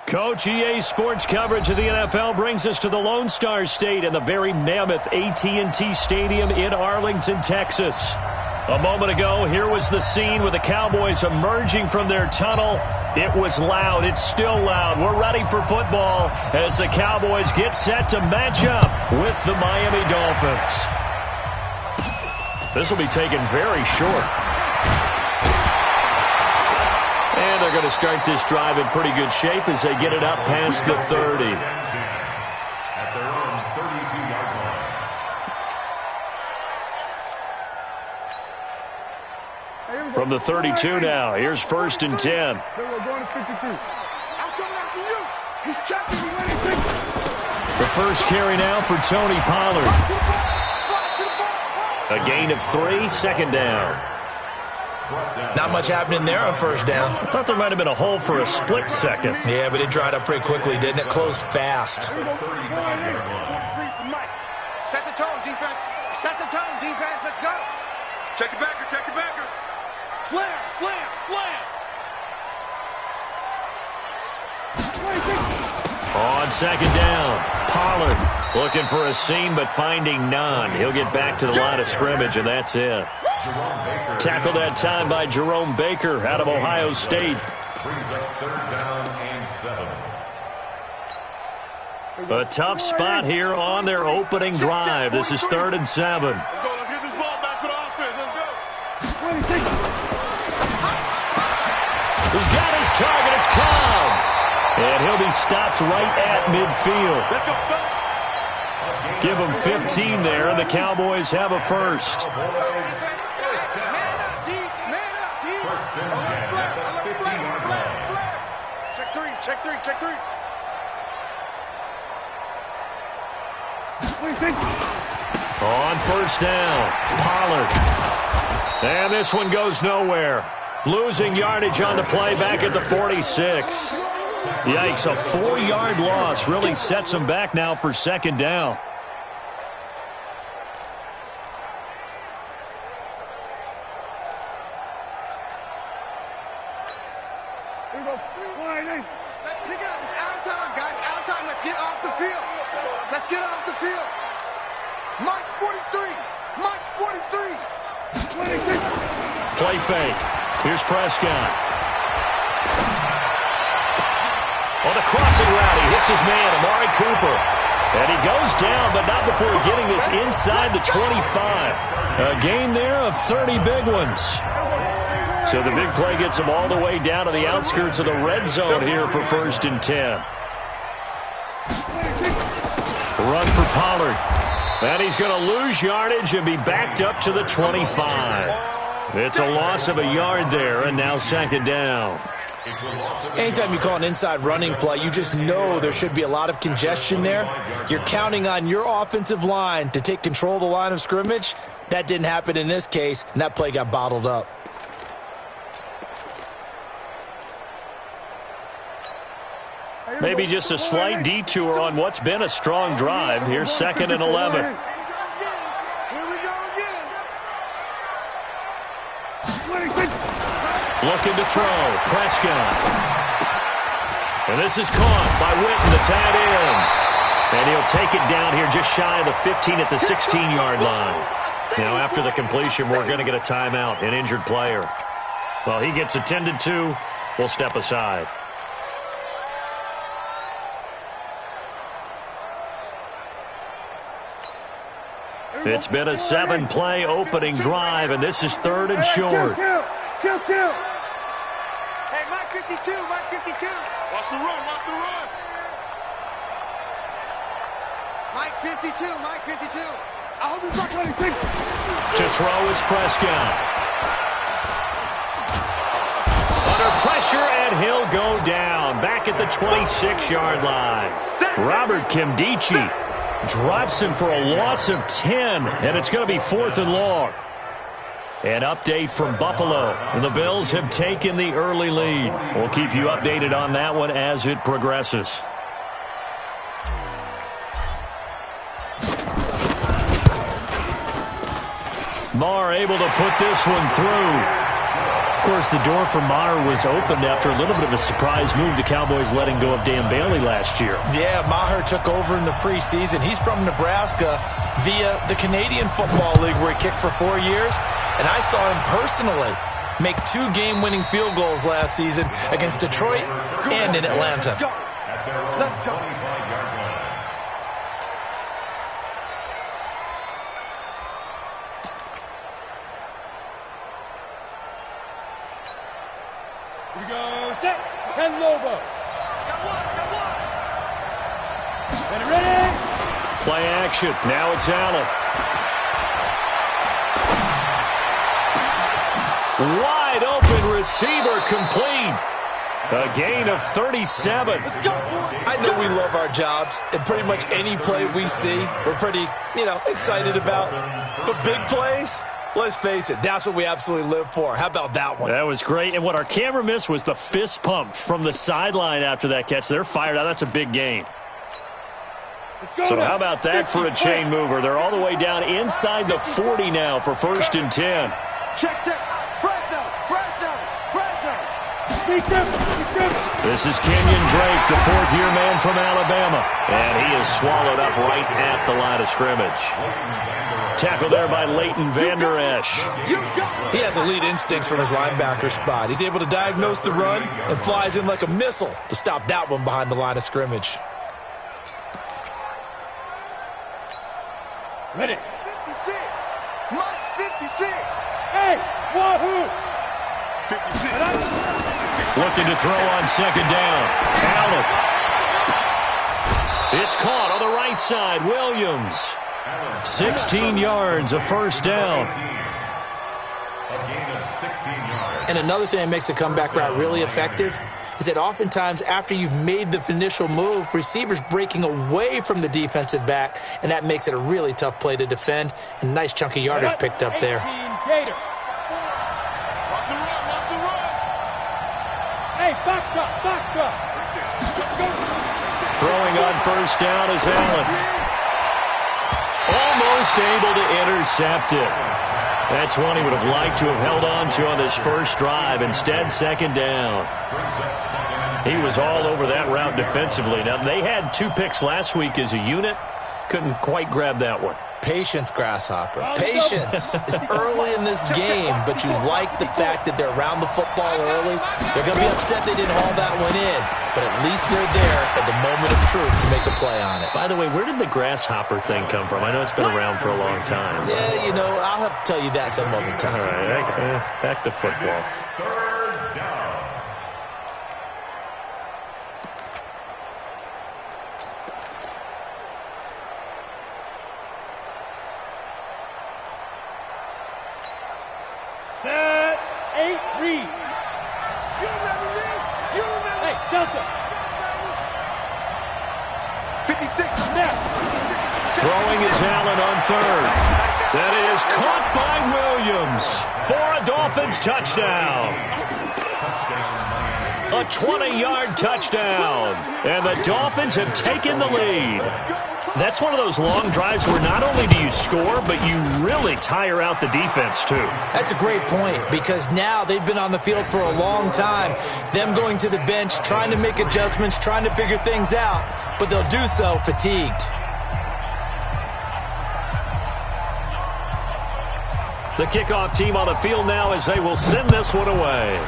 Coach, EA Sports coverage of the NFL brings us to the Lone Star State and the very mammoth AT&T Stadium in Arlington, Texas. A moment ago, here was the scene with the Cowboys emerging from their tunnel. It was loud. It's still loud. We're ready for football as the Cowboys get set to match up with the Miami Dolphins. This will be taken very short. And they're going to start this drive in pretty good shape as they get it up past the 30. At their own 32-yard line. From the 32 now, here's 1st and 10. I'm coming after you. He's checking me. The first carry now for Tony Pollard. A gain of 3, 2nd down. Not much happening there on 1st down. I thought there might have been a hole for a split second. Yeah, but it dried up pretty quickly, didn't it? Closed fast. Set the tone, defense. Set the tone, defense. Let's go. Check it backer, check it backer. Slam, slam, slam. On 2nd down, Pollard looking for a seam but finding none. He'll get back to the line of scrimmage, and that's it. Tackled that time by Jerome Baker out of Ohio State. Brings up 3rd down and 7. A tough spot here on their opening drive. This is 3rd and 7. Let's go. Let's get this ball back for the offense. Let's go. He's got his target. It's Cobb. And he'll be stopped right at midfield. Let's go, fellas. Give him 15 there, and the Cowboys have a first. Man up, deep. Man up, deep. 1st and 10 at the 15-yard line. Check three, check three, check three. On 1st down, Pollard. And this one goes nowhere. Losing yardage on the play back at the 46. Yikes, a 4-yard loss really sets them back now for 2nd down. Let's pick it up. It's out of time, guys. Out of time. Let's get off the field. Let's get off the field. Mike's 43. Mike's 43. Play fake. Here's Prescott. On a crossing route, he hits his man, Amari Cooper. And he goes down, but not before getting this inside the 25. A gain there of 30 big ones. So the big play gets him all the way down to the outskirts of the red zone here for 1st and 10. Run for Pollard. And he's going to lose yardage and be backed up to the 25. It's a loss of a yard there, and now 2nd down. Anytime you call an inside running play, you just know there should be a lot of congestion there. You're counting on your offensive line to take control of the line of scrimmage. That didn't happen in this case, and that play got bottled up. Maybe just a slight detour on what's been a strong drive. Here's 2nd and 11. Here we go again. Looking to throw. Prescott. And this is caught by Witten, the tight end. And he'll take it down here just shy of the 15 at the 16-yard line. Now, after the completion, we're going to get a timeout, an injured player. Well, he gets attended to. We'll step aside. It's been a 7-play opening drive, and this is 3rd and short. Kill. Hey, Mike 52, Mike 52. Watch the run, watch the run. Mike 52, Mike 52. I hope he's not going To throw is Prescott. Under pressure, and he'll go down. Back at the 26-yard line. Robert Kimdichie drops him for a loss of 10, and it's going to be 4th and long. An update from Buffalo. The Bills have taken the early lead. We'll keep you updated on that one as it progresses. Marr able to put this one through. Of course, the door for Maher was opened after a little bit of a surprise move. The Cowboys letting go of Dan Bailey last year. Yeah, Maher took over in the preseason. He's from Nebraska via the Canadian Football League where he kicked for 4 years. And I saw him personally make 2 game-winning field goals last season against Detroit and in Atlanta. Let's go. Here we go. Set. 10 Lobo. Got one. Ready. Play action. Now it's Allen. Wide open receiver complete. A gain of 37. Let's go. I know we love our jobs, and pretty much any play we see, we're pretty, excited about. But big plays, let's face it, that's what we absolutely live for. How about that one? That was great. And what our camera missed was the fist pump from the sideline after that catch. They're fired out. That's a big gain. Let's go. So now. how about that for a chain mover? They're all the way down inside the 40 now for 1st and 10. Check. Fresno. This is Kenyon Drake, the 4th-year man from Alabama. And he is swallowed up right at the line of scrimmage. Tackled there by Leighton Vander Esch. He has elite instincts from his linebacker spot. He's able to diagnose the run and flies in like a missile to stop that one behind the line of scrimmage. Ready. 56. Mike's 56. Hey, wahoo. 56. Looking to throw on 2nd down. Allen. It's caught on the right side. Williams. 16 yards, a 1st down. A gain of 16 yards. And another thing that makes a comeback route really effective is that oftentimes after you've made the initial move, receivers breaking away from the defensive back, and that makes it a really tough play to defend. And nice chunky yardage picked up there. 18 Gator. Watch the run. Hey, Foxtrot. Let's go. Throwing on 1st down is Allen. Almost able to intercept it. That's one he would have liked to have held on to on this first drive. Instead, 2nd down. He was all over that route defensively. Now, they had 2 picks last week as a unit. Couldn't quite grab that one. Patience, Grasshopper. Patience. It's early in this game, but you like the fact that they're around the football early. They're going to be upset they didn't haul that one in, but at least they're there at the moment of truth to make a play on it. By the way, where did the grasshopper thing come from? I know it's been around for a long time. Yeah, I'll have to tell you that some other time. All right, back to football. 3rd down. Set. 8 read. You remember me? Hey, Delta. 56. Now. Throwing is Allen on 3rd. That is caught by Williams for a Dolphins touchdown. A 20-yard touchdown. And the Dolphins have taken the lead. That's one of those long drives where not only do you score, but you really tire out the defense, too. That's a great point, because now they've been on the field for a long time. Them going to the bench, trying to make adjustments, trying to figure things out, but they'll do so fatigued. The kickoff team on the field now as they will send this one away.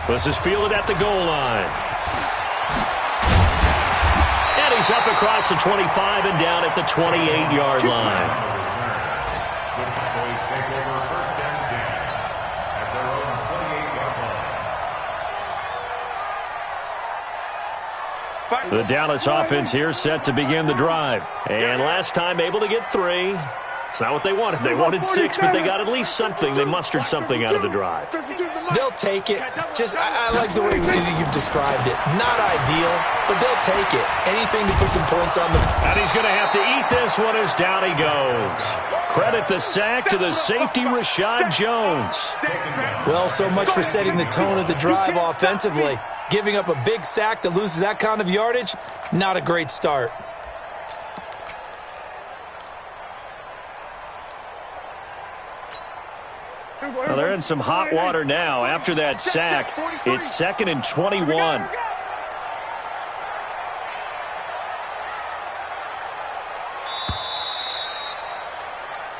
This is fielded at the goal line. And he's up across the 25 and down at the 28-yard line. The Cowboys take over 1st and 10 at their own 28-yard line. The Dallas offense here set to begin the drive. And last time able to get 3. It's not what they wanted. They wanted 6, but they got at least something. They mustered something out of the drive. They'll take it. I like the way you've described it. Not ideal, but they'll take it. Anything to put some points on the... And he's going to have to eat this one as down he goes. Credit the sack to the safety, Rashad Jones. Well, so much for setting the tone of the drive offensively. Giving up a big sack that loses that kind of yardage, not a great start. Well, they're in some hot water now. After that sack, it's 2nd and 21.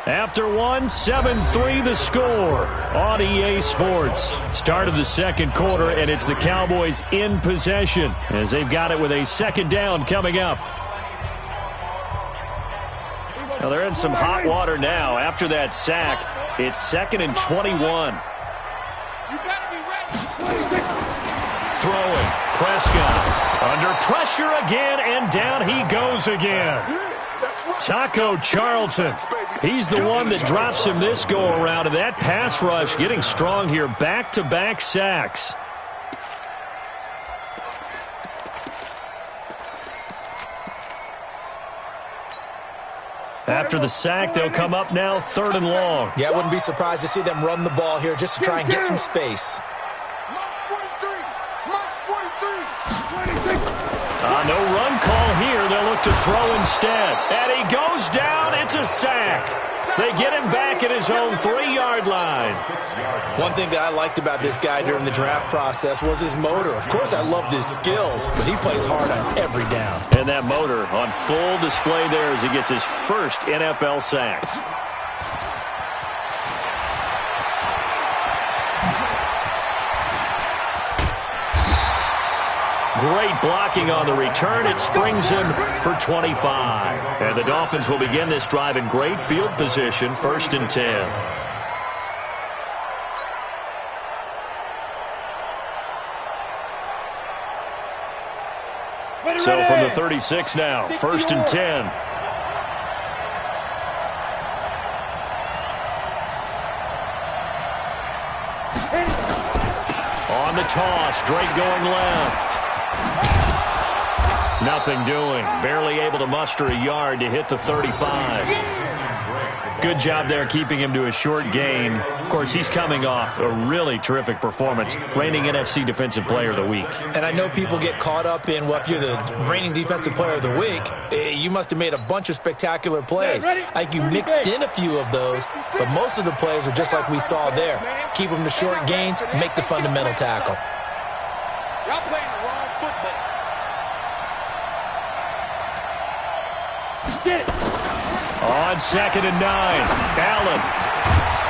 After one, 7-3 the score on EA Sports. Start of the second quarter, and it's the Cowboys in possession as they've got it with a 2nd down coming up. Well, they're in some hot water now. After that sack, it's 2nd and 21. Throwing, Prescott under pressure again, and down he goes again. Taco Charlton, he's the one that drops him this go-around, and that pass rush getting strong here. Back-to-back sacks. After the sack, they'll come up now 3rd and long. Yeah, I wouldn't be surprised to see them run the ball here just to try and get some space. No run call here. They'll look to throw instead. And he goes down. It's a sack. They get him back at his own 3-yard line. One thing that I liked about this guy during the draft process was his motor. Of course, I loved his skills, but he plays hard on every down. And that motor on full display there as he gets his first NFL sack. Great blocking on the return. It springs him for 25. And the Dolphins will begin this drive in great field position, 1st and 10. So from the 36 now, 1st and 10. On the toss, Drake going left. Nothing doing. Barely able to muster a yard to hit the 35. Good job there keeping him to a short gain. Of course, he's coming off a really terrific performance, reigning NFC Defensive Player of the Week. And I know people get caught up in, well, if you're the reigning Defensive Player of the Week, you must have made a bunch of spectacular plays. I think you mixed in a few of those, but most of the plays are just like we saw there. Keep them to short gains, make the fundamental tackle. Y'all playing the wrong football. Get it. On 2nd and 9, Allen.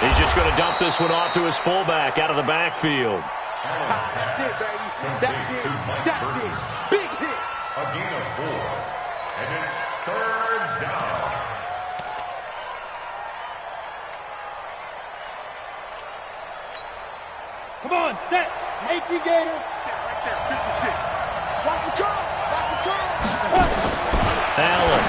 He's just going to dump this one off to his fullback out of the backfield. That's it, baby. That's it. That's it. Big hit. A gain of 4. And it's 3rd down. Come on, set. AT Gator. Right there, 56. Watch the curl. Watch the curl. Allen.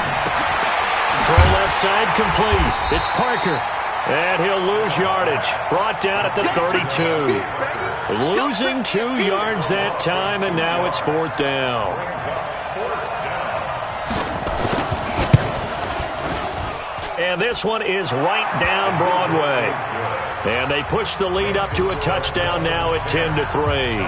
Throw left side complete. It's Parker. And he'll lose yardage. Brought down at the 32. Losing 2 yards that time, and now it's 4th down. And this one is right down Broadway. And they push the lead up to a touchdown now at 10-3.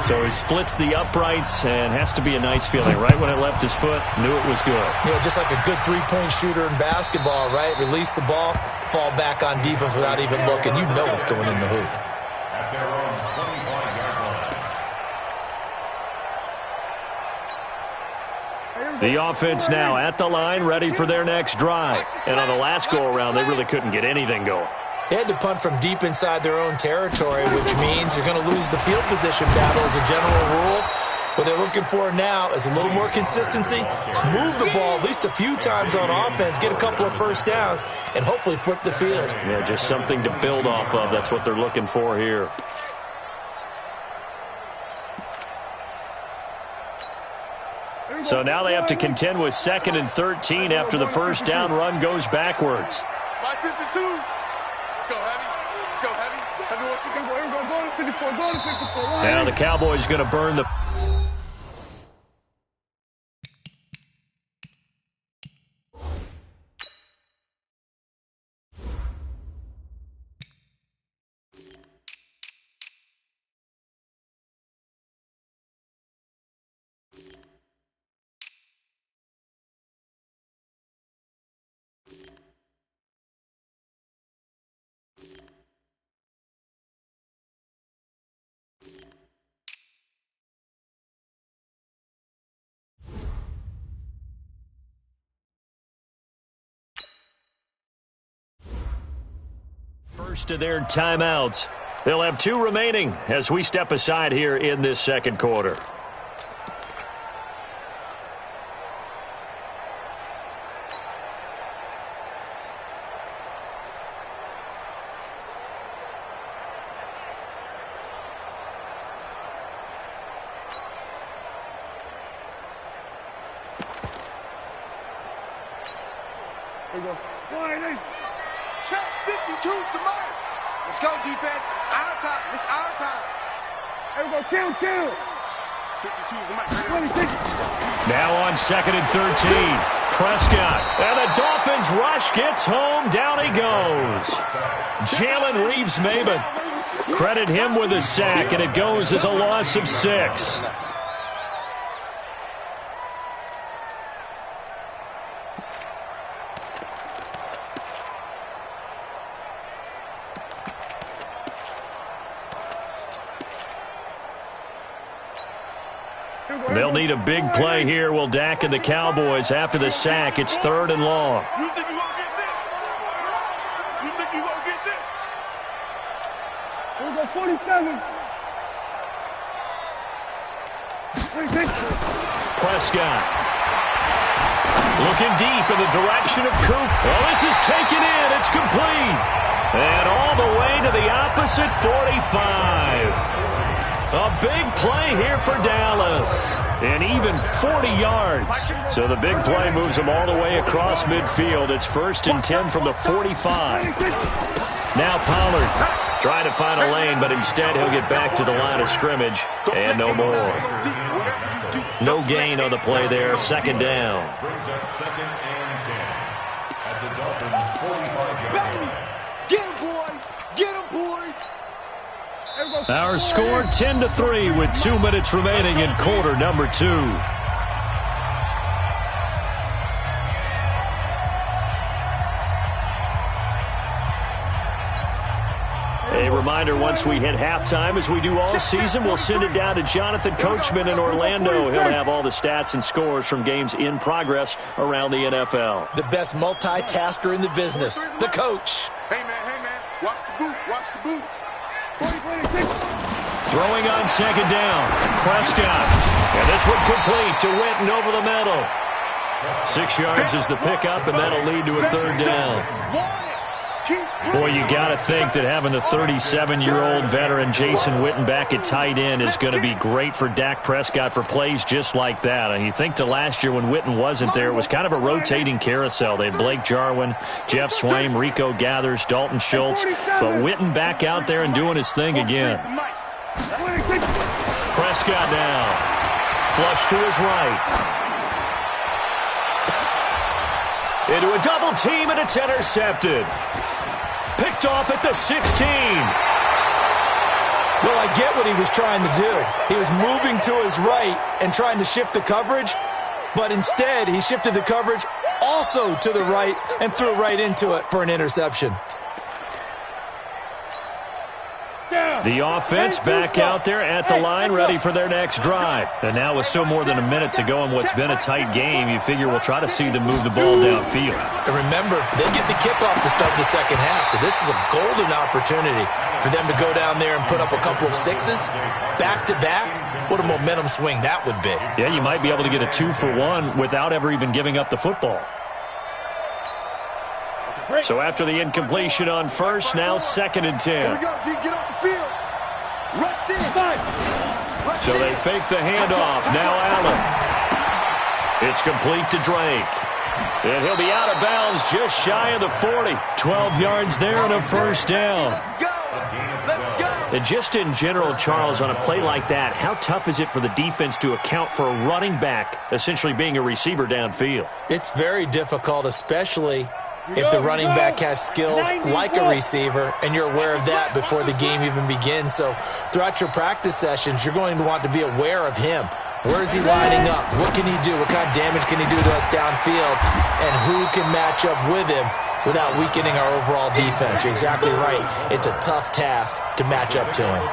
So he splits the uprights, and has to be a nice feeling. Right when it left his foot, knew it was good. You know, just like a good 3-point shooter in basketball, right? Release the ball, fall back on defense without even looking. You know it's going in the hoop. At their own 25-yard line. The offense now at the line, ready for their next drive. And on the last go-around, they really couldn't get anything going. They had to punt from deep inside their own territory, which means you're going to lose the field position battle as a general rule. What they're looking for now is a little more consistency, move the ball at least a few times on offense, get a couple of first downs, and hopefully flip the field. Yeah, just something to build off of. That's what they're looking for here. So now they have to contend with 2nd and 13 after the first down run goes backwards. My 52. Let's go heavy. Let's go heavy. I know what you can go. Go to 54. Go to 54. Now the Cowboys going to burn the first of their timeouts. They'll have 2 remaining as we step aside here in this second quarter. Check 52's the mark. Let's go, defense. Our time. It's our time. Here we go. Kill. 52's the mark. Now on 2nd and 13. Prescott. And the Dolphins rush gets home. Down he goes. Jalen Reeves-Maybin. Credit him with a sack, and it goes as a loss of 6. They'll need a big play here. Will Dak and the Cowboys after the sack. It's 3rd and long. You think you gonna get this? You think you gonna get this? Here we go. 47. 26. Prescott. Looking deep in the direction of Coop. Well, this is taken in. It's complete. And all the way to the opposite 45. A big play here for Dallas. And even 40 yards. So the big play moves them all the way across midfield. It's 1st and 10 from the 45. Now Pollard trying to find a lane, but instead he'll get back to the line of scrimmage. And no more. No gain on the play there. 2nd down. Brings up 2nd and 10 at the Dolphins' 45-yard line. Get him, boy. Get him, boy. Our score 10-3 with 2 minutes remaining in quarter number 2. A reminder, once we hit halftime, as we do all season, we'll send it down to Jonathan Coachman in Orlando. He'll have all the stats and scores from games in progress around the NFL. The best multitasker in the business, the coach. Hey, man. Watch the boot. Watch the boot. 26. Throwing on 2nd down. Prescott. And this one complete to Witten over the middle. 6 yards is the pickup, and that'll lead to a 3rd down. Boy, you got to think that having the 37-year-old veteran Jason Witten back at tight end is going to be great for Dak Prescott for plays just like that. And you think to last year when Witten wasn't there, it was kind of a rotating carousel. They had Blake Jarwin, Jeff Swaim, Rico Gathers, Dalton Schultz. But Witten back out there and doing his thing again. Prescott now. Flush to his right. Into a double team, and it's intercepted. Picked off at the 16. Well, I get what he was trying to do. He was moving to his right and trying to shift the coverage, but instead he shifted the coverage also to the right and threw right into it for an interception. The offense back out there at the line, ready for their next drive. And now with still more than a minute to go in what's been a tight game, you figure we'll try to see them move the ball downfield. And remember, they get the kickoff to start the second half, so this is a golden opportunity for them to go down there and put up a couple of 6s back-to-back. What a momentum swing that would be. Yeah, you might be able to get a 2-for-1 without ever even giving up the football. So after the incompletion on 1st, now 2nd and 10. Here we go, D. Get off the field. Rush in. So they fake the handoff. Now Allen. It's complete to Drake. And he'll be out of bounds just shy of the 40. 12 yards there and a 1st down. Let's go. And just in general, Charles, on a play like that, how tough is it for the defense to account for a running back essentially being a receiver downfield? It's very difficult, especially if the running back has skills like a receiver, and you're aware of that before the game even begins. So throughout your practice sessions, you're going to want to be aware of him. Where is he lining up? What can he do? What kind of damage can he do to us downfield? And who can match up with him without weakening our overall defense? You're exactly right. It's a tough task to match up to him.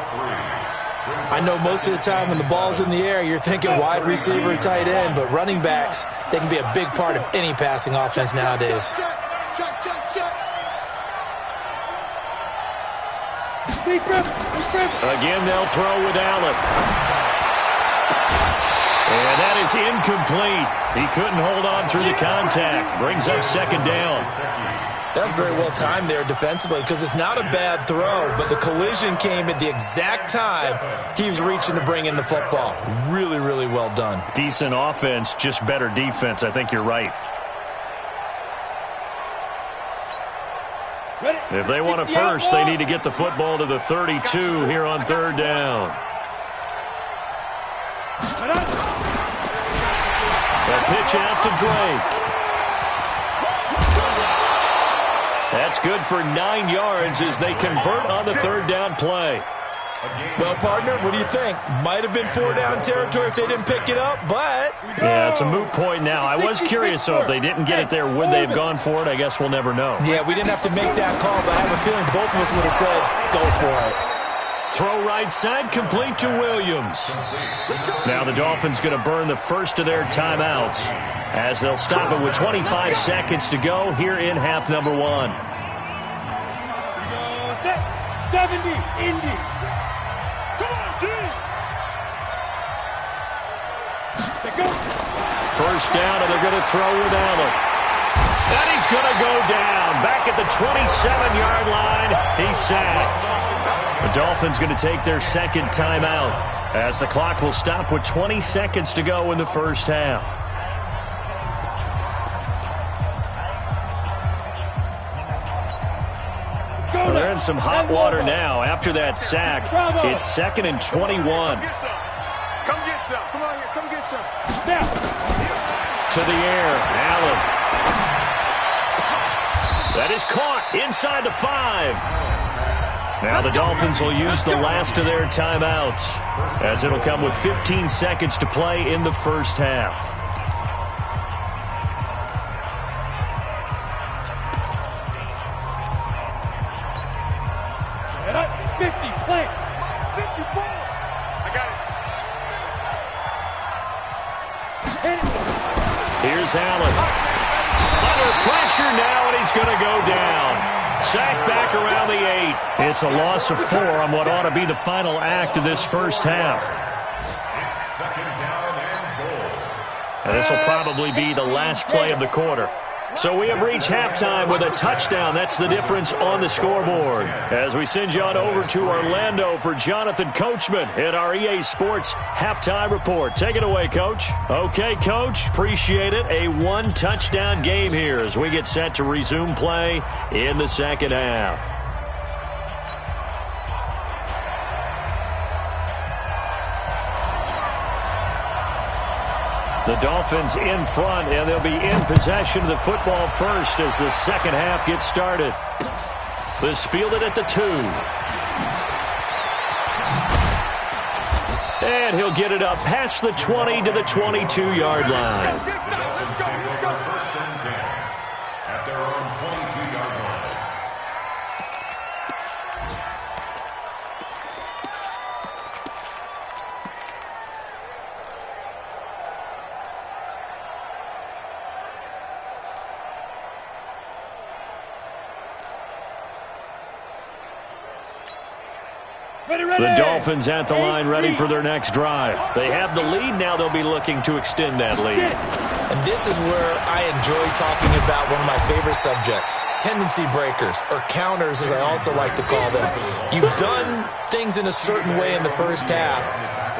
I know most of the time when the ball's in the air, you're thinking wide receiver, tight end, but running backs, they can be a big part of any passing offense nowadays. Check. Again, they'll throw with Allen. And that is incomplete. He couldn't hold on through the contact. Brings up second down. That's very well timed there defensively because it's not a bad throw, but the collision came at the exact time he was reaching to bring in the football. Really, really well done. Decent offense, just better defense. I think you're right. If they want a first, they need to get the football to the 32 here on third down. The pitch out to Drake. That's good for 9 yards as they convert on the third down play. Well, partner, what do you think? Might have been 4-down territory if they didn't pick it up, but... Yeah, it's a moot point now. I was curious, so if they didn't get it there, would they have gone for it? I guess we'll never know. Yeah, we didn't have to make that call, but I have a feeling both of us would have said, go for it. Throw right side, complete to Williams. Now the Dolphins going to burn the first of their timeouts as they'll stop it with 25 seconds to go here in half number 1. 70, Indy. Come on, team. First down, and they're going to throw with Allen. And he's going to go down. Back at the 27-yard line, he's sacked. The Dolphins going to take their second timeout as the clock will stop with 20 seconds to go in the first half. Well, they're in some hot water now. After that sack, it's 2nd and 21. Come get some. Come on here. Come get some. Now. To the air, Allen. That is caught inside the 5. Now the Dolphins will use the last of their timeouts as it'll come with 15 seconds to play in the first half. And up 50, play. 54. I got it. Here's Allen. Under pressure now, and he's going to go down. Sacked back around the 8. It's a loss of 4 on what ought to be the final act of this first half. And this will probably be the last play of the quarter. So we have reached halftime with a touchdown. That's the difference on the scoreboard. As we send you on over to Orlando for Jonathan Coachman in our EA Sports Halftime Report. Take it away, Coach. Okay, Coach. Appreciate it. A 1-touchdown game here as we get set to resume play in the second half. The Dolphins in front, and they'll be in possession of the football first as the second half gets started. This fielded at the 2. And he'll get it up past the 20 to the 22-yard line. First and 10 at their own 22-yard line. The Dolphins at the line ready for their next drive. They have the lead. Now they'll be looking to extend that lead. And this is where I enjoy talking about one of my favorite subjects, tendency breakers, or counters as I also like to call them. You've done things in a certain way in the first half,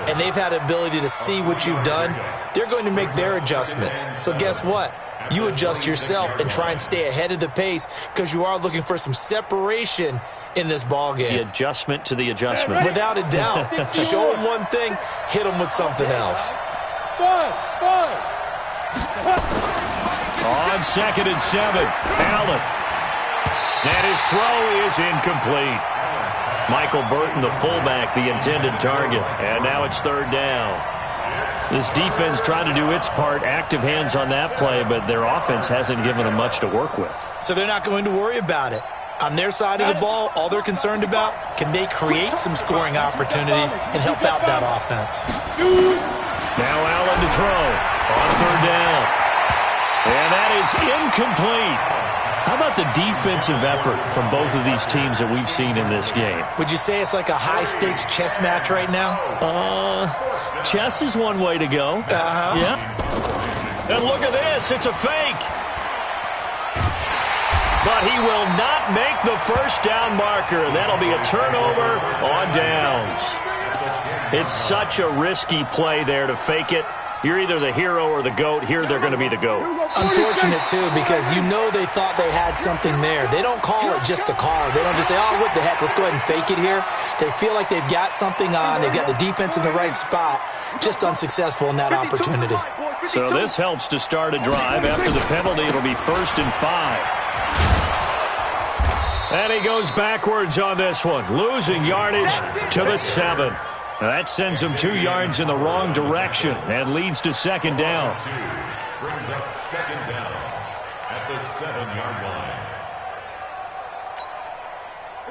and they've had the ability to see what you've done. They're going to make their adjustments. So guess what? You adjust yourself and try and stay ahead of the pace because you are looking for some separation in this ball game. The adjustment to the adjustment. Without a doubt. Show them one thing, hit them with something else. On 2nd and 7, Allen. And his throw is incomplete. Michael Burton, the fullback, the intended target. And now it's third down. This defense trying to do its part, active hands on that play, but their offense hasn't given them much to work with. So they're not going to worry about it. On their side of the ball, all they're concerned about, can they create some scoring opportunities and help out that offense? Now Allen to throw on third down. And that is incomplete. How about the defensive effort from both of these teams that we've seen in this game? Would you say it's like a high-stakes chess match right now? Chess is one way to go. Yeah. And look at this. It's a fake. But he will not make the first down marker. That'll be a turnover on downs. It's such a risky play there to fake it. You're either the hero or the GOAT. Here they're going to be the GOAT. Unfortunate, too, because you know they thought they had something there. They don't call it just to call it. They don't just say, oh, what the heck, let's go ahead and fake it here. They feel like they've got something on. They've got the defense in the right spot. Just unsuccessful in that opportunity. So this helps to start a drive. After the penalty, it'll be 1st and 5. And he goes backwards on this one, losing yardage to the 7. Now that sends him 2 yards in the wrong direction and leads to 2nd down. Brings up 2nd down at the 7-yard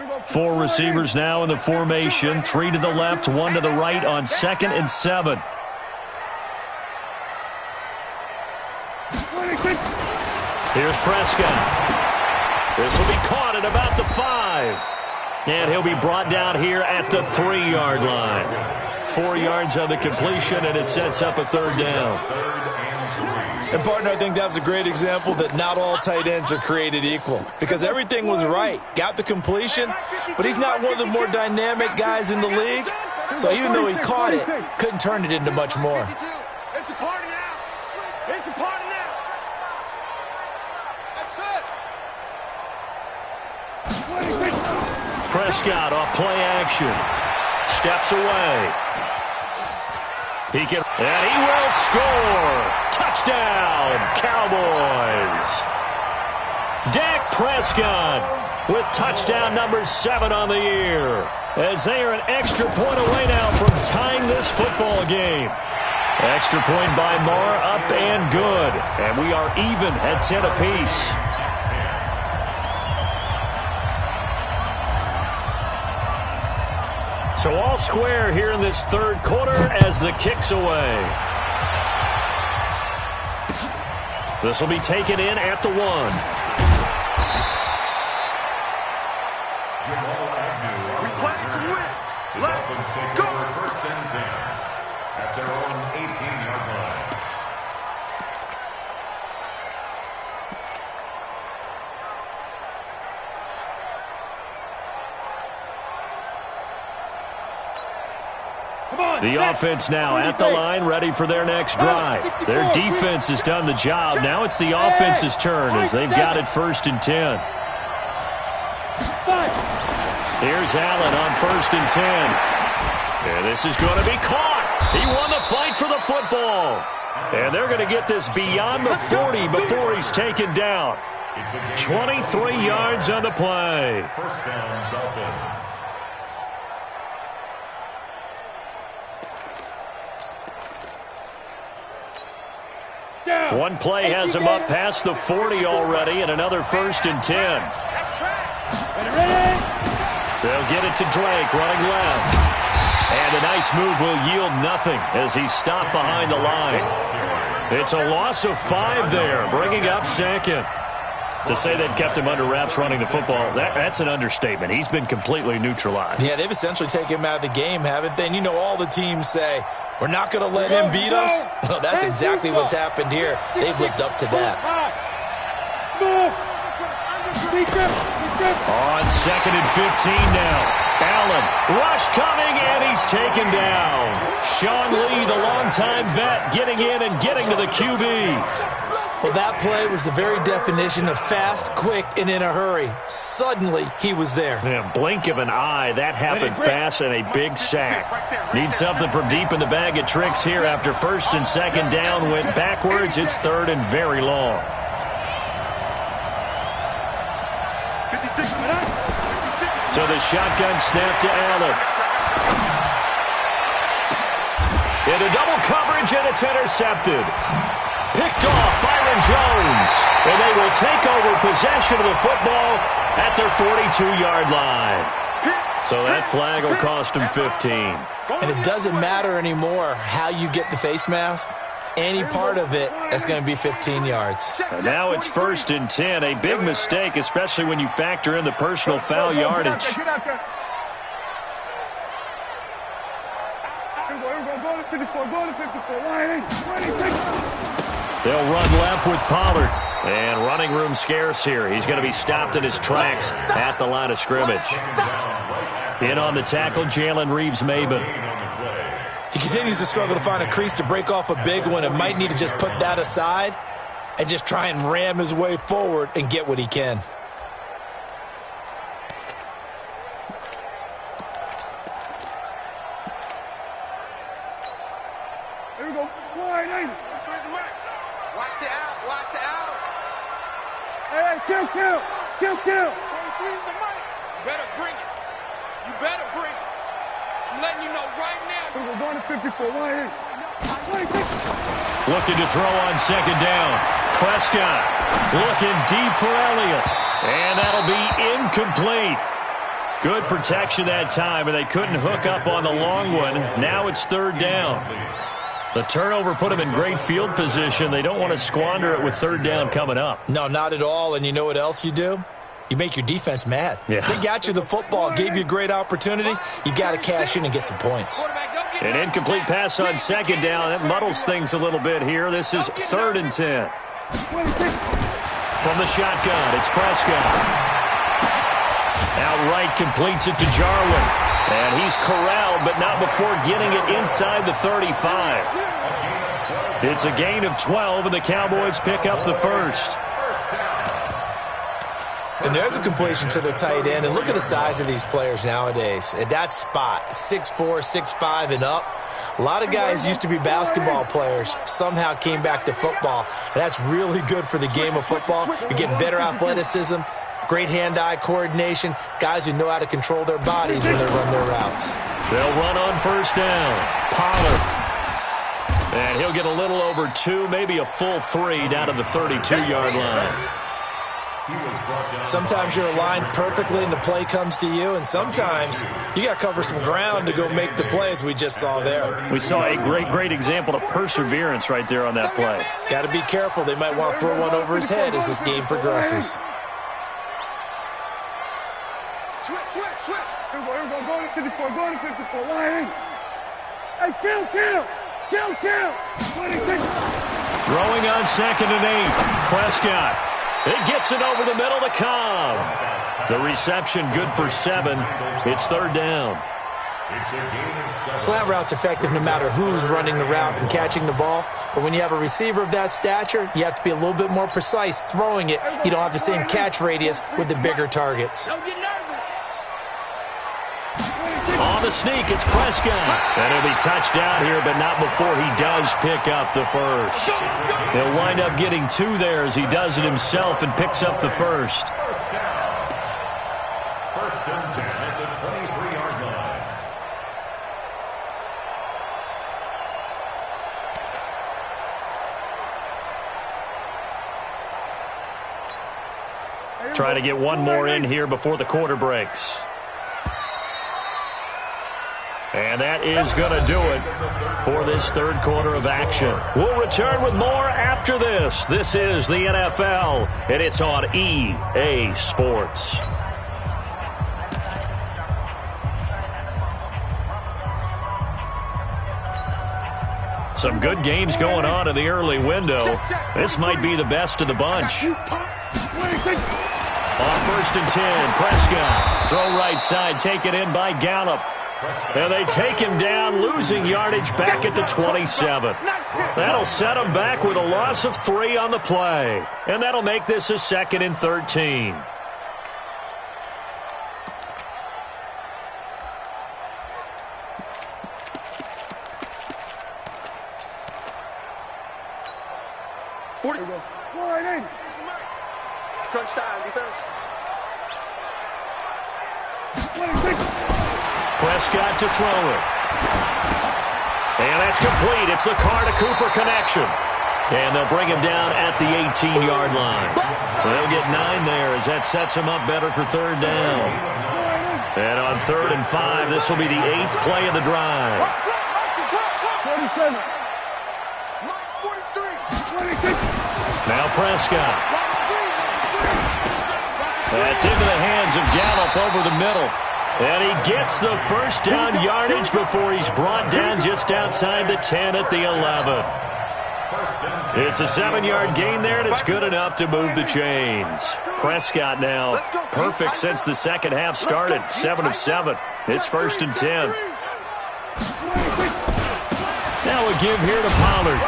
line. 4 receivers now in the formation. 3 to the left, 1 to the right on 2nd and 7. Here's Prescott. This will be caught at about the 5. And he'll be brought down here at the 3-yard line. 4 yards on the completion, and it sets up a 3rd down. And, partner, I think that was a great example that not all tight ends are created equal. Because everything was right. Got the completion, but he's not one of the more dynamic guys in the league. So even though he caught it, couldn't turn it into much more. It's a party now. It's a party now. That's it. Prescott off play action. Steps away. And he will score. Touchdown, Cowboys. Dak Prescott with touchdown number 7 on the year. As they are an extra point away now from tying this football game. Extra point by Marr, up and good. And we are even at 10 apiece. So all square here in this 3rd quarter as the kick's away. This will be taken in at the 1. We play to win. Let's go. 1st and 10 at their own 18-yard line. The offense now at the line, ready for their next drive. Their defense has done the job. Now it's the offense's turn as they've got it 1st and 10. Here's Allen on 1st and 10. And this is going to be caught. He won the fight for the football. And they're going to get this beyond the 40 before he's taken down. 23 yards on the play. 1st down, Dolphins. One play has him up past the 40 already, and another 1st and 10. They'll get it to Drake, running left. And a nice move will yield nothing as he's stopped behind the line. It's a loss of 5 there, bringing up 2nd. To say they've kept him under wraps running the football, that's an understatement. He's been completely neutralized. Yeah, they've essentially taken him out of the game, haven't they? And you know all the teams say, we're not going to let him beat us. Well, that's exactly what's happened here. They've lived up to that. On 2nd and 15 now. Allen, rush coming, and he's taken down. Sean Lee, the longtime vet, getting in and getting to the QB. Well, that play was the very definition of fast, quick, and in a hurry. Suddenly, he was there. Yeah, blink of an eye. That happened fast and a big sack. Need something from deep in the bag of tricks here after 1st and 2nd down. Went backwards. It's 3rd and very long. So the shotgun snap to Allen. Into double coverage, and it's intercepted. Picked off Byron Jones. And they will take over possession of the football at their 42-yard line. So that flag will cost them 15. And it doesn't matter anymore how you get the face mask. any part of it, that's going to be 15 yards. And now it's 1st and 10. A big mistake, especially when you factor in the personal foul yardage. They'll run left with Pollard. And running room scarce here. He's going to be stopped in his tracks at the line of scrimmage. In on the tackle, Jalen Reeves-Maybin. He continues to struggle to find a crease to break off a big one and might need to just put that aside and just try and ram his way forward and get what he can. Here we go. Wide, ain't it? Watch the out. Watch the out. Hey, kill. 23 is the mic. Better bring it. You better bring it. I'm letting you know right now. We're going to 54. Wide, 26. Looking to throw on 2nd down. Prescott looking deep for Elliott. And that'll be incomplete. Good protection that time, and they couldn't hook up on the long one. Now it's 3rd down. The turnover put them in great field position. They don't want to squander it with 3rd down coming up. No, not at all. And you know what else you do? You make your defense mad. Yeah. They got you the football, gave you a great opportunity. You got to cash in and get some points. An incomplete pass on 2nd down. That muddles things a little bit here. This is 3rd and 10. From the shotgun, it's Prescott. Outright completes it to Jarwin. And he's corralled, but not before getting it inside the 35. It's a gain of 12, and the Cowboys pick up the first. And there's a completion to the tight end. And look at the size of these players nowadays. At that spot, 6'4", 6'5", and up. A lot of guys used to be basketball players, somehow came back to football. And that's really good for the game of football. You're getting better athleticism, great hand-eye coordination, guys who know how to control their bodies when they run their routes. They'll run on 1st down. Pollard. And he'll get a little over 2, maybe a full 3 down to the 32-yard line. Sometimes you're aligned perfectly and the play comes to you, and sometimes you got to cover some ground to go make the play, as we just saw there. We saw a great example of perseverance right there on that play. Got to be careful. They might want to throw one over his head as this game progresses. Switch. Here we go. Go to 54. Go to 54. Wide, ain't it? Hey, kill. 26. Throwing on 2nd and 8. Prescott. It gets it over the middle to Cobb. The reception good for 7. It's 3rd down. Slant route's effective no matter who's running the route and catching the ball. But when you have a receiver of that stature, you have to be a little bit more precise throwing it. You don't have the same catch radius with the bigger targets. Don't get nervous. On the sneak, it's Prescott. And he'll be touched out here, but not before he does pick up the first. He'll wind up getting 2 there as he does it himself and picks up the first. 1st and 10 at the 23-yard line. Try to get one more in here before the quarter breaks. And that is going to do it for this 3rd quarter of action. We'll return with more after this. This is the NFL, and it's on EA Sports. Some good games going on in the early window. This might be the best of the bunch. On 1st and 10, Prescott. Throw right side, taken in by Gallup. And they take him down, losing yardage back at the 27. That'll set him back with a loss of 3 on the play. And that'll make this a 2nd and 13. Crunch time, defense. 26. Prescott to throw it. And that's complete. It's the Carr-to-Cooper connection. And they'll bring him down at the 18-yard line. They'll get 9 there as that sets him up better for 3rd down. And on 3rd and 5, this will be the 8th play of the drive. 27. Mike 45. Now Prescott. That's into the hands of Gallup over the middle. And he gets the first down yardage before he's brought down just outside the 10 at the 11. It's a 7-yard gain there, and it's good enough to move the chains. Prescott now perfect since the second half started, 7 of 7. It's 1st and 10. Now a give here to Pollard.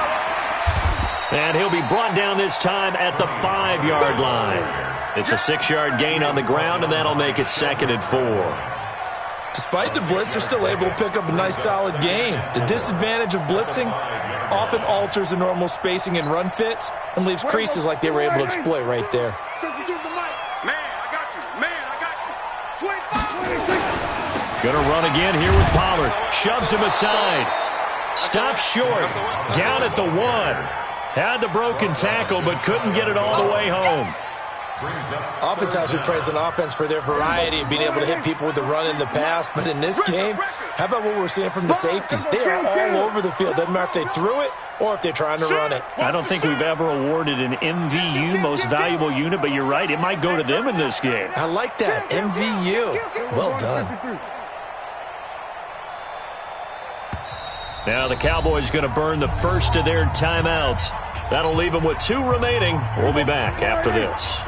And he'll be brought down this time at the 5-yard line. It's a 6-yard gain on the ground, and that'll make it 2nd and 4. Despite the blitz, they're still able to pick up a nice, solid gain. The disadvantage of blitzing often alters the normal spacing and run fits and leaves creases like they were able to exploit right there. Gonna run again here with Pollard. Shoves him aside. Stops short. Down at the 1. Had the broken tackle, but couldn't get it all the way home. Oftentimes we praise an offense for their variety and being able to hit people with the run and the pass, but in this game, how about what we're seeing from the safeties? They are all over the field. Doesn't matter if they threw it or if they're trying to run it. I don't think we've ever awarded an MVU, most valuable unit, but you're right, it might go to them in this game. I like that, MVU. Well done. Now the Cowboys going to burn the first of their timeouts. That'll leave them with 2 remaining. We'll be back after this.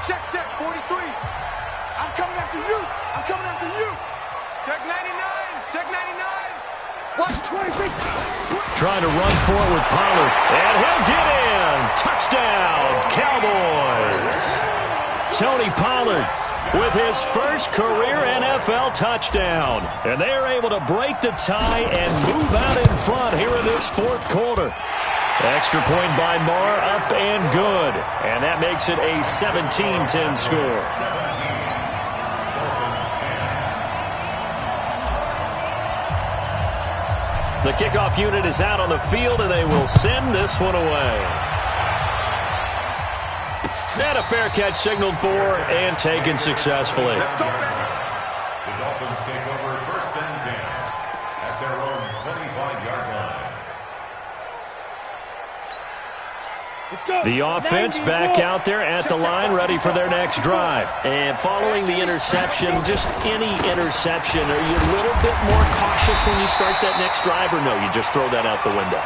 Check, 43. I'm coming after you. I'm coming after you. Check 99. Check 99. What? 26. Trying to run for it with Pollard. And he'll get in. Touchdown, Cowboys. Tony Pollard with his first career NFL touchdown. And they are able to break the tie and move out in front here in this 4th quarter. Extra point by Marr, up and good. And that makes it a 17-10 score. The kickoff unit is out on the field, and they will send this one away. And a fair catch signaled for and taken successfully. The Dolphins take over 1st and 10 at their own 25-yard line. The offense back out there at the line, ready for their next drive. And following the interception, just any interception, are you a little bit more cautious when you start that next drive, or no, you just throw that out the window?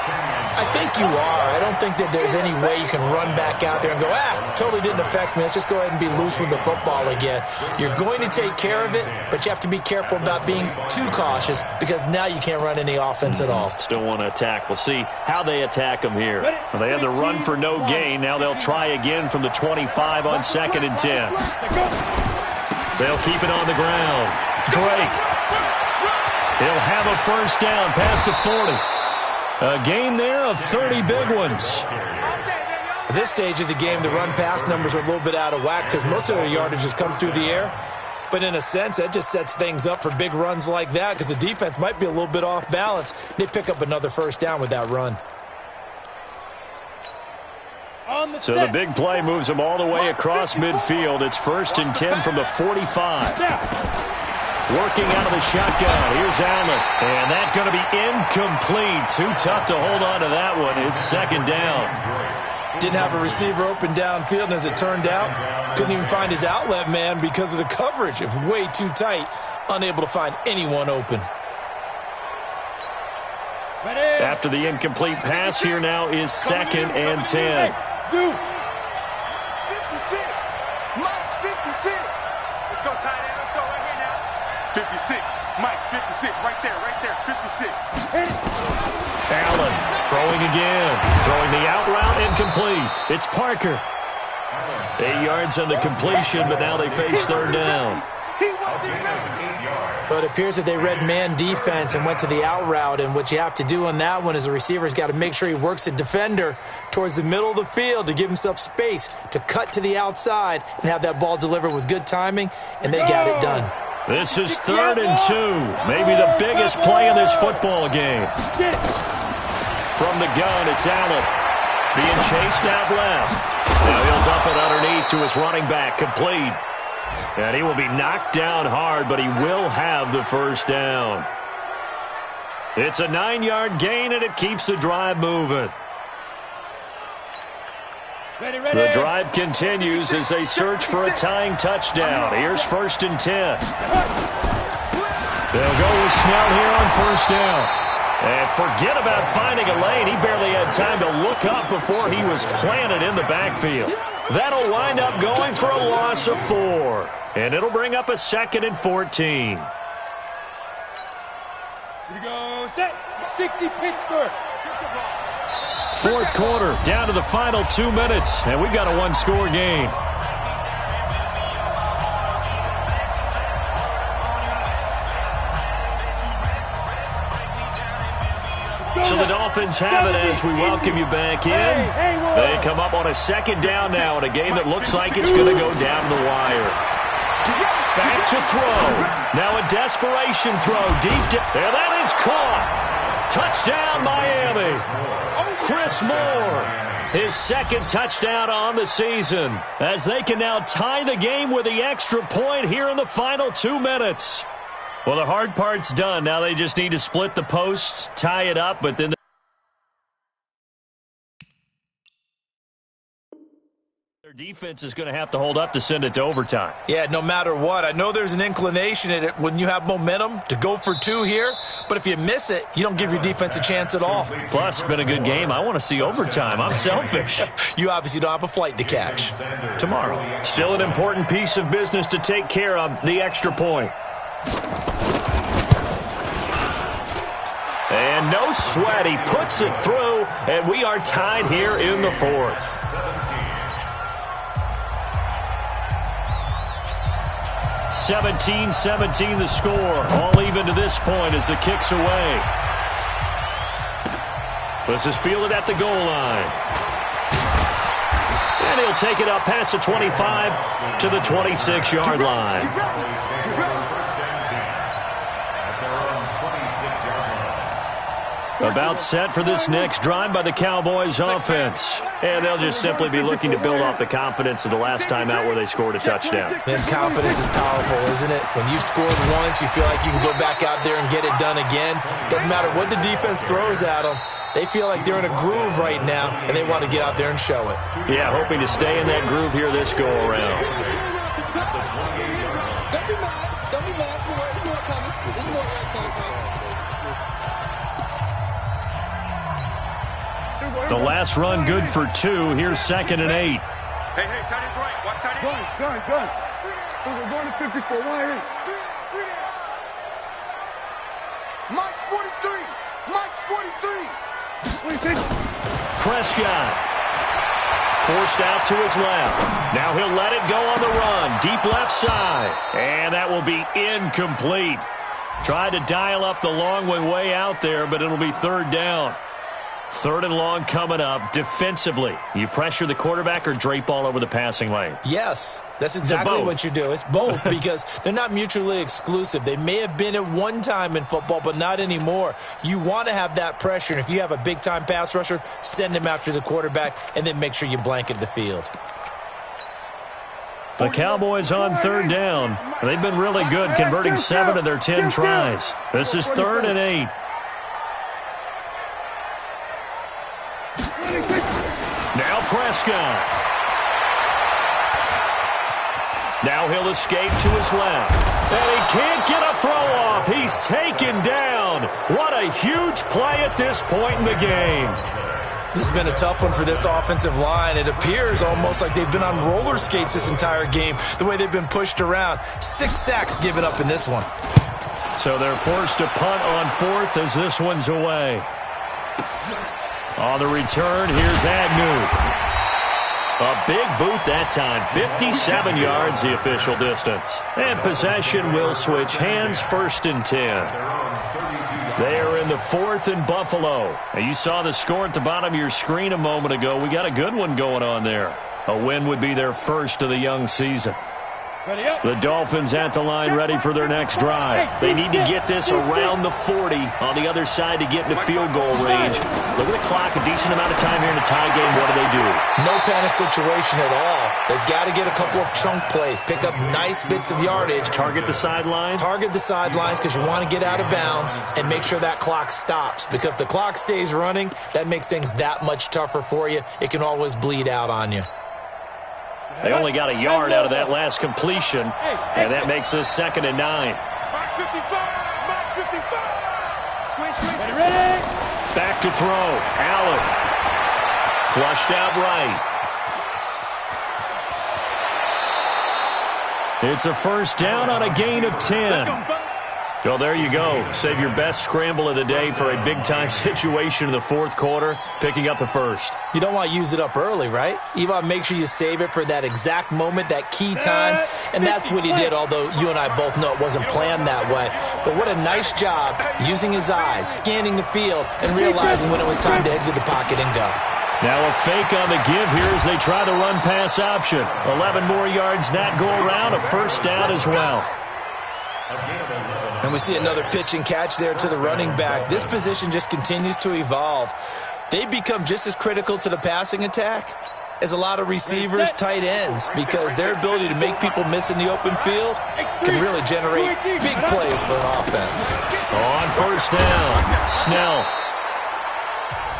I think you are. I don't think that there's any way you can run back out there and go, totally didn't affect me. Let's just go ahead and be loose with the football again. You're going to take care of it, but you have to be careful about being too cautious because now you can't run any offense at all. Still want to attack. We'll see how they attack them here. Well, they had the run for no gain. Now they'll try again from the 25 on 2nd and 10. They'll keep it on the ground. Drake. He'll have a first down past the 40. A gain there of 30 big ones. At this stage of the game, the run-pass numbers are a little bit out of whack because most of their yardage has come through the air. But in a sense, that just sets things up for big runs like that because the defense might be a little bit off balance. They pick up another first down with that run. So the big play moves them all the way across midfield. It's 1st and 10 from the 45. Working out of the shotgun. Here's Allen. And that's going to be incomplete. Too tough to hold on to that one. It's 2nd down. Didn't have a receiver open downfield, and as it turned out, couldn't even find his outlet man because of the coverage. It was way too tight. Unable to find anyone open. After the incomplete pass, here now is 2nd and 10. 56. Mike's 56. Let's go, tight end. Let's go right here now. 56. Mike, 56. Right there, 56. Allen throwing again. Throwing the out route incomplete. It's Parker. 8 yards on the completion, but now they face 3rd down. But it appears that they read man defense and went to the out route, and what you have to do on that one is the receiver's got to make sure he works the defender towards the middle of the field to give himself space to cut to the outside and have that ball delivered with good timing, and they got it done. This is 3rd and 2. Maybe the biggest play in this football game. From the gun, it's Allen. Being chased out left. Now he'll dump it underneath to his running back, complete. And he will be knocked down hard, but he will have the first down. It's a 9-yard gain, and it keeps the drive moving. The drive continues as they search for a tying touchdown. Here's 1st and 10. They'll go with Snell here on 1st down. And forget about finding a lane. He barely had time to look up before he was planted in the backfield. That'll wind up going for a loss of 4. And it'll bring up a 2nd and 14. Here we go. Set. 60 Pittsburgh. 4th quarter, down to the final 2 minutes, and we've got a one-score game. So the Dolphins have it as we welcome you back in. They come up on a 2nd down now in a game that looks like it's going to go down the wire. Back to throw. Now a desperation throw deep down. And that is caught. Touchdown, Miami. Chris Moore, his 2nd touchdown on the season, as they can now tie the game with the extra point here in the final 2 minutes. Well, the hard part's done. Now they just need to split the post, tie it up, but then their defense is going to have to hold up to send it to overtime. Yeah, no matter what. I know there's an inclination in it when you have momentum to go for 2 here, but if you miss it, you don't give your defense a chance at all. Plus, it's been a good game. I want to see overtime. I'm selfish. You obviously don't have a flight to catch. Tomorrow. Still an important piece of business to take care of, the extra point. And no sweat. He puts it through, and we are tied here in the 4th. 17-17 the score. All even to this point as the kick's away. This is fielded at the goal line. And he'll take it up past the 25 to the 26-yard line. About set for this next drive by the Cowboys offense. And they'll just simply be looking to build off the confidence of the last time out where they scored a touchdown. And confidence is powerful, isn't it? When you've scored once, you feel like you can go back out there and get it done again. Doesn't matter what the defense throws at them. They feel like they're in a groove right now, and they want to get out there and show it. Yeah, hoping to stay in that groove here this go-around. The last run good for 2. Here's 2nd and 8. Hey, tight end's right. Watch tight end. Gun. We're going to 54. Wide 8. Mike's 43. Mike's 43. Prescott forced out to his left. Now he'll let it go on the run. Deep left side. And that will be incomplete. Tried to dial up the long way out there, but it'll be 3rd down. 3rd and long coming up. Defensively, you pressure the quarterback or drape all over the passing lane? Yes, that's exactly what you do. It's both because they're not mutually exclusive. They may have been at one time in football, but not anymore. You want to have that pressure, and if you have a big-time pass rusher, send him after the quarterback, and then make sure you blanket the field. The Cowboys on 3rd down. They've been really good, converting 7 of their 10 tries. This is 3rd and 8. Now Prescott. Now he'll escape to his left. And he can't get a throw off. He's taken down. What a huge play at this point in the game. This has been a tough one for this offensive line. It appears almost like they've been on roller skates this entire game, the way they've been pushed around. 6 sacks given up in this one. So they're forced to punt on 4th as this one's away. On the return, here's Agnew. A big boot that time, 57 yards the official distance. And possession will switch hands, 1st and 10. They are in the 4th in Buffalo. And you saw the score at the bottom of your screen a moment ago. We got a good one going on there. A win would be their first of the young season. The Dolphins at the line ready for their next drive. They need to get this around the 40 on the other side to get into field goal range. Look at the clock, a decent amount of time here in a tie game. What do? No panic situation at all. They've got to get a couple of chunk plays, pick up nice bits of yardage. Target the sidelines? Target the sidelines because you want to get out of bounds and make sure that clock stops. Because if the clock stays running, that makes things that much tougher for you. It can always bleed out on you. They only got a yard out of that last completion, and that makes this 2nd and 9. Mark 55! Mark 55! Squeeze. Ready? Back to throw. Allen. Flushed out right. It's a first down on a gain of 10. Well, there you go. Save your best scramble of the day for a big-time situation in the 4th quarter, picking up the first. You don't want to use it up early, right? You want to make sure you save it for that exact moment, that key time, and that's what he did, although you and I both know it wasn't planned that way. But what a nice job using his eyes, scanning the field, and realizing when it was time to exit the pocket and go. Now a fake on the give here as they try the run-pass option. 11 more yards that go around, a first down as well. And we see another pitch and catch there to the running back. This position just continues to evolve. They've become just as critical to the passing attack as a lot of receivers, tight ends, because their ability to make people miss in the open field can really generate big plays for an offense. On first down, Snell.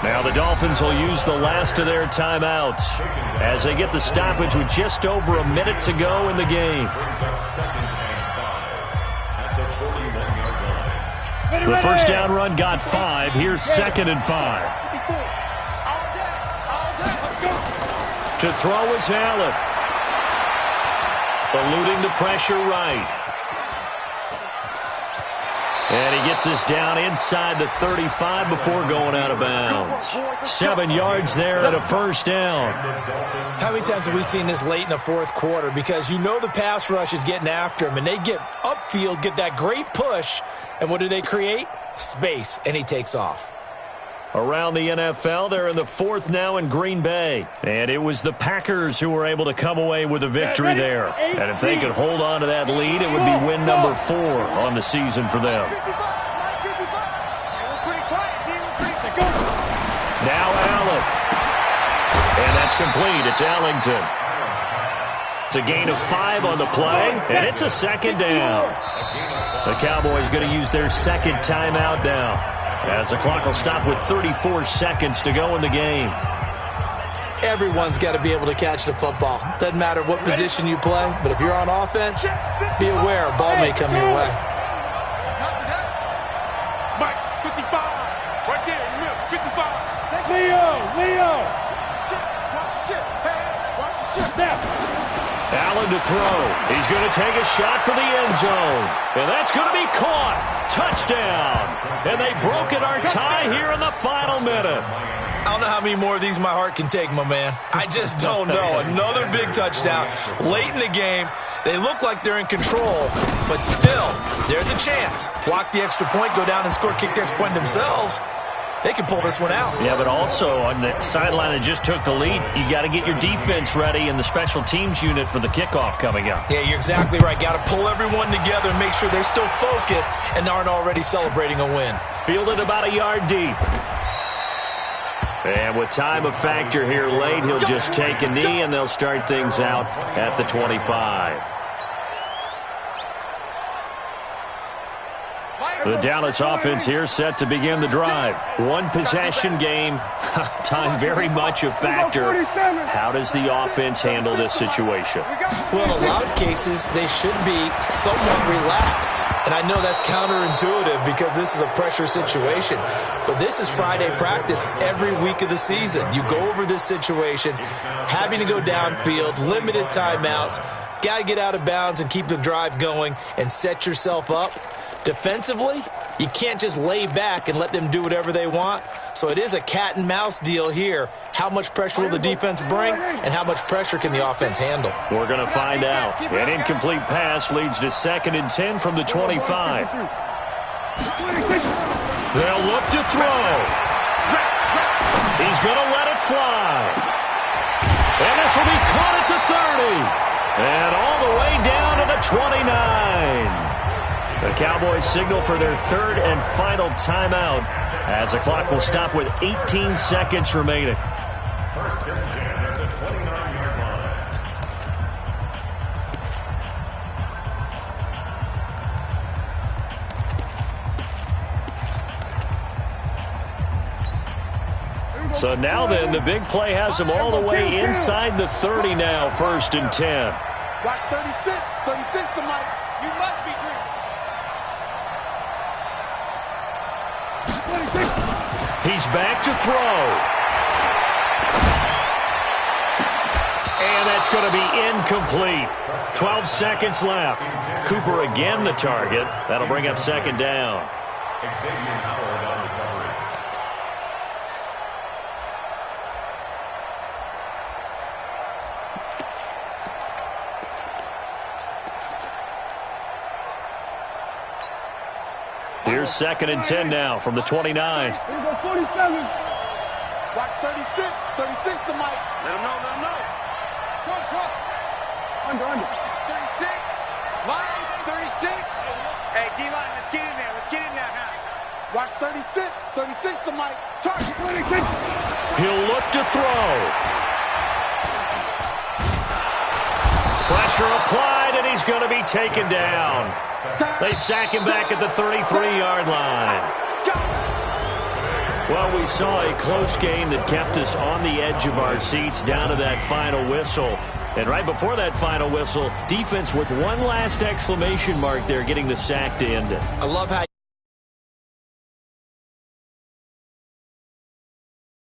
Now the Dolphins will use the last of their timeouts as they get the stoppage with just over a minute to go in the game. The first down run got 5. Here's 2nd and 5. To throw is Allen. Eluding the pressure right. And he gets us down inside the 35 before going out of bounds. 7 yards there and a first down. How many times have we seen this late in the 4th quarter? Because you know the pass rush is getting after him, and they get upfield, get that great push, and what do they create? Space, and he takes off. Around the NFL, they're in the 4th now in Green Bay. And it was the Packers who were able to come away with a victory there. And if they could hold on to that lead, it would be win number 4 on the season for them. Now Allen. And that's complete. It's Allington. It's a gain of 5 on the play, and it's a 2nd down. The Cowboys going to use their 2nd timeout now, as the clock will stop with 34 seconds to go in the game. Everyone's got to be able to catch the football. Doesn't matter what position you play, but if you're on offense, be aware a ball may come your way. Mike, 55. Right there, you remember, 55. Leo. Watch the shit. Hey, watch the shit. Now. Allen to throw. He's going to take a shot for the end zone. And that's going to be caught. Touchdown. And they broke it our tie here in the final minute. I don't know how many more of these my heart can take, my man. I just don't know. Another big touchdown. Late in the game, they look like they're in control, but still, there's a chance. Block the extra point, go down and score, kick the extra point themselves. They can pull this one out. Yeah, but also on the sideline that just took the lead, you got to get your defense ready and the special teams unit for the kickoff coming up. Yeah, you're exactly right. Got to pull everyone together and make sure they're still focused and aren't already celebrating a win. Fielded about a yard deep. And with time a factor here late, he'll just take a knee and they'll start things out at the 25. The Dallas offense here set to begin the drive. One possession game. Time very much a factor. How does the offense handle this situation? Well, in a lot of cases, they should be somewhat relaxed. And I know that's counterintuitive because this is a pressure situation. But this is Friday practice every week of the season. You go over this situation, having to go downfield, limited timeouts, got to get out of bounds and keep the drive going and set yourself up. Defensively, you can't just lay back and let them do whatever they want. So it is a cat and mouse deal here. How much pressure will the defense bring, and how much pressure can the offense handle? We're going to find out. An incomplete pass leads to 2nd and 10 from the 25. They'll look to throw. He's going to let it fly. And this will be caught at the 30. And all the way down The Cowboys signal for their third and final timeout as the clock will stop with 18 seconds remaining. First and 10 at the 29-yard line. So now then, the big play has them all the way inside the 30 now, first and 10. Watch 36. 36 to Mike. You must be dreaming. He's back to throw. And that's going to be incomplete. 12 seconds left. Cooper again the target. That'll bring up second down. Xavier Howard on recovery. Here's second and 10 now from the 29. Watch 36. 36 to Mike. Let him know. Let him know. Truck. Under. 36. Line 36. Hey, D-line, let's get in there. Let's get in there now. Watch 36. 36 to Mike. Target 26. He'll look to throw. Pressure applied, and he's going to be taken down. They sack him back at the 33-yard line. Well, we saw a close game that kept us on the edge of our seats down to that final whistle. And right before that final whistle, defense with one last exclamation mark there, getting the sack to end it. I love how